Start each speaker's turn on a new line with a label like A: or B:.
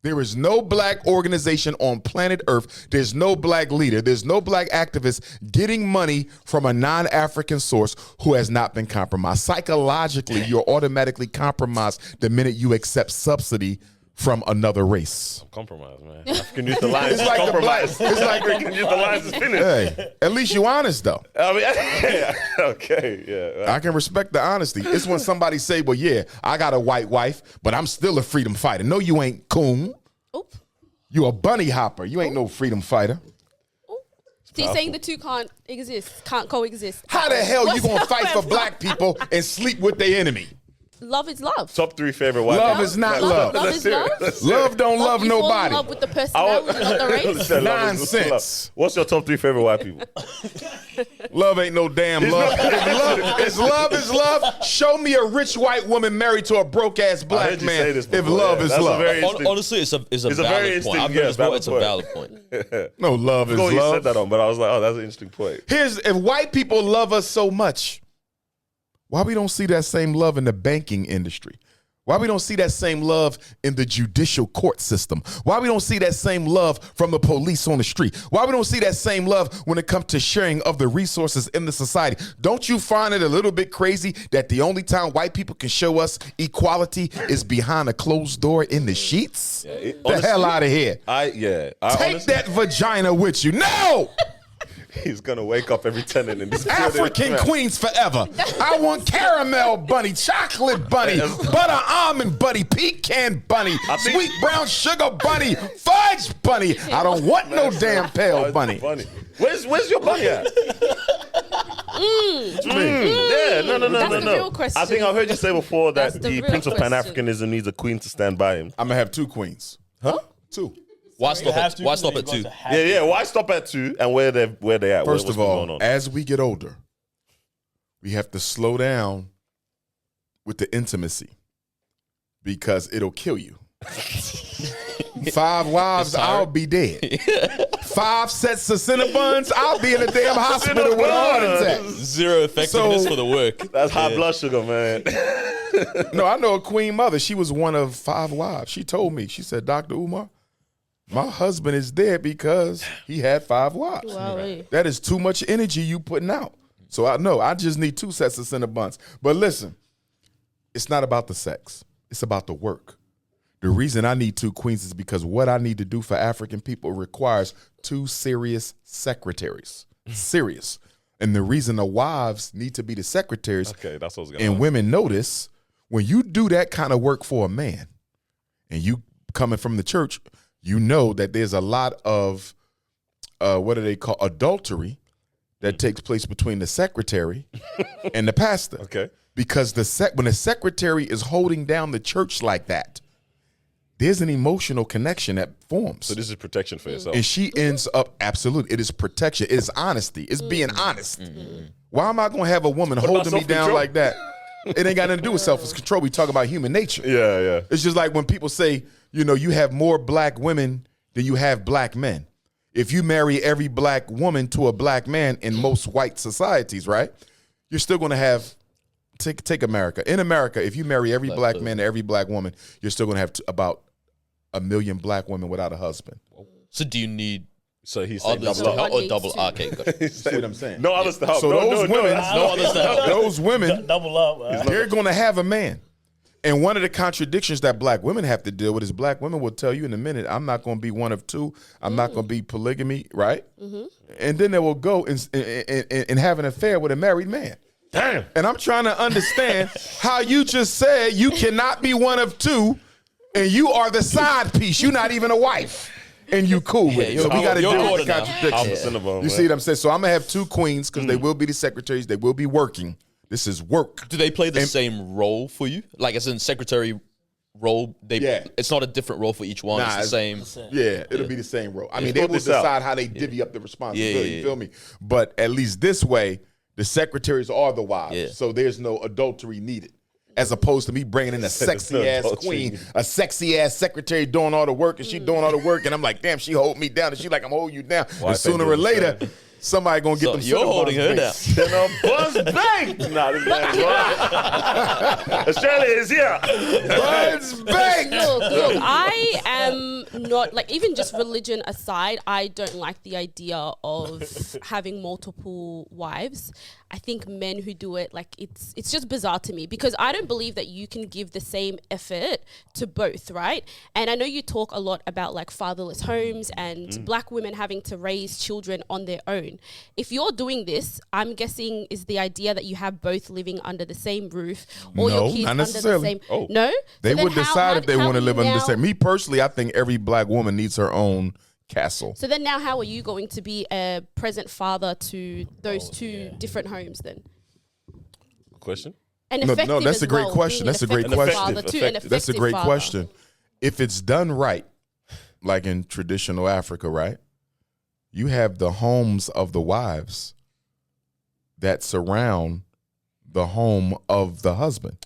A: There is no black organization on planet Earth. There's no black leader. There's no black activist getting money from a non-African source who has not been compromised. Psychologically, you're automatically compromised the minute you accept subsidy from another race.
B: Compromise, man. African Youth Alliance is
A: like
B: compromised.
A: it's like
B: African Youth Alliance is finished.
A: Hey, at least you honest though.
B: I mean, okay, yeah.
A: I can respect the honesty. It's when somebody say, well, yeah, I got a white wife, but I'm still a freedom fighter. No, you ain't, coon.
C: Oop.
A: You a bunny hopper. You ain't no freedom fighter.
C: So you're saying the two can't coexist?
A: How the hell you gonna fight for black people and sleep with their enemy?
C: Love is love.
B: Top 3 favorite white
A: Love
B: people.
A: is not love.
C: Love is love.
A: Love don't love
C: You fall in
A: nobody.
C: love with the personality, not the race.
B: Listen, love is
A: Nonsense.
B: love. What's your top 3 favorite white people?
A: Love ain't no damn love. If love is love, show me a rich white woman married to a broke ass
B: I
A: black
B: heard you
A: man.
B: say this
A: If
B: before.
A: love
B: Yeah,
A: is
B: that's a
A: love.
B: very interesting-
D: Honestly, it's a
B: It's a very
D: valid
B: interesting-
D: point. I've
B: yeah,
D: heard as well.
B: valid
D: It's a
B: point.
D: valid point.
A: No, love
B: I
A: is
B: forgot you said
A: love.
B: that on, but I was like, oh, that's an interesting point.
A: If white people love us so much, why we don't see that same love in the banking industry? Why we don't see that same love in the judicial court system? Why we don't see that same love from the police on the street? Why we don't see that same love when it comes to sharing of the resources in the society? Don't you find it a little bit crazy that the only time white people can show us equality is behind a closed door in the sheets? The hell out of here. Take that vagina with you. No!
B: He's gonna wake up every tenant in this
A: African
B: building.
A: queens forever. I want caramel bunny, chocolate bunny, butter almond bunny, pecan bunny, sweet brown sugar bunny, fudge bunny. I don't want no damn pale bunny.
B: Where's your bunny at? Yeah, no.
C: That's the real question.
B: I think I've heard you say before that
C: That's the
B: the
C: real
B: Prince of
C: question.
B: Pan-Africanism needs a queen to stand by him.
A: I'm gonna have 2 queens.
B: Huh?
A: 2.
D: Why stop at 2?
B: Yeah. Why stop at 2 and where they at?
A: First
B: What's
A: of all,
B: going on?
A: as we get older, we have to slow down with the intimacy because it'll kill you. 5 wives, I'll be dead. 5 sets of Cinnabons, I'll be in a damn hospital with a heart attack.
D: Zero effectiveness
A: So-
D: for the work.
B: That's high blood sugar, man.
A: No, I know a queen mother. She was one of 5 wives. She told me, she said, Dr. Umar, my husband is dead because he had 5 wives.
C: Wow,
A: That is too much energy you putting out. So I know I just need 2 sets of Cinnabons. But listen, it's not about the sex. It's about the work. The reason I need 2 queens is because what I need to do for African people requires 2 serious secretaries. Serious. And the reason the wives need to be the secretaries,
B: Okay, that's what I was gonna
A: and
B: ask.
A: women notice, when you do that kind of work for a man and you coming from the church, you know that there's a lot of, what do they call, adultery that takes place between the secretary and the pastor.
B: Okay.
A: Because when the secretary is holding down the church like that, there's an emotional connection that forms.
B: So this is protection for yourself.
A: And she ends up, absolutely, it is protection. It is honesty. It's being honest. Why am I going to have a woman
B: about
A: holding me down
B: self-control?
A: like that? It ain't got nothing to do with self-control. We talk about human nature.
B: Yeah.
A: It's just like when people say, you have more black women than you have black men. If you marry every black woman to a black man in most white societies, right? You're still going to have, take America. In America, if you marry every black man to every black woman, you're still going to have about 1 million black women without a husband.
D: So do you need
B: So he's saying
D: others to
B: double up.
D: help or double? Okay, good.
B: He's
A: See
B: saying
A: what I'm saying?
B: no others to help.
A: So
B: no,
A: those women,
D: No others to help.
A: those women,
E: Double up.
A: they're going to have a man. And one of the contradictions that black women have to deal with is black women will tell you in a minute, I'm not going to be one of 2. I'm not going to be polygamy, right? And then they will go and have an affair with a married man.
B: Damn.
A: And I'm trying to understand how you just said you cannot be one of 2 and you are the side piece. You're not even a wife. And you cool with it. So we got to
D: you're
A: deal with the
D: caught now.
A: contradictions.
B: Cinnabon,
A: You see what I'm saying? So I'm going to have 2 queens because they will be the secretaries. They will be working. This is work.
D: Do they play the same role for you? Like as in secretary role?
A: Yeah.
D: It's not a different role for each one.
A: Nah,
D: it's the same.
A: Yeah, it'll be the same role. I mean,
B: Let's
A: they
B: sort
A: will
B: this out.
A: decide how they divvy up the responsibility.
D: Yeah.
A: You feel me? But at least this way, the secretaries are the wives.
D: Yeah.
A: So there's no adultery needed. As opposed to me bringing in a sexy ass queen, a sexy ass secretary doing all the work, and she doing all the work, and I'm like, damn, she hold me down, and she like, I'm holding you down.
B: Why
A: And sooner
B: they do
A: or
B: the
A: later,
B: same?
A: somebody gonna get
D: So
A: them.
D: you're holding her down.
B: Buzz Bank. Nah, this man's right. Australia is here.
A: Buzz Bank.
C: Look, I am not like, even just religion aside, I don't like the idea of having multiple wives. I think men who do it, like, it's just bizarre to me, because I don't believe that you can give the same effort to both, right? And I know you talk a lot about like fatherless homes and black women having to raise children on their own. If you're doing this, I'm guessing is the idea that you have both living under the same roof, all
A: No,
C: your kids
A: not
C: under the
A: necessarily.
C: same.
B: Oh.
C: No,
A: They
C: So then
A: would decide if they
C: how
A: want to
C: do
A: live
C: you
A: under the
C: now-
A: same. Me personally, I think every black woman needs her own castle.
C: So then now how are you going to be a present father to those two different homes then?
B: Question?
C: And
A: No,
C: effective
A: that's
C: as
A: a great
C: well,
A: question.
C: being
A: That's
C: an
A: a great
C: effective
A: question.
C: father too, an
B: Effective.
A: That's a
C: effective
A: great
C: father.
A: question. If it's done right, like in traditional Africa, right? You have the homes of the wives that surround the home of the husband.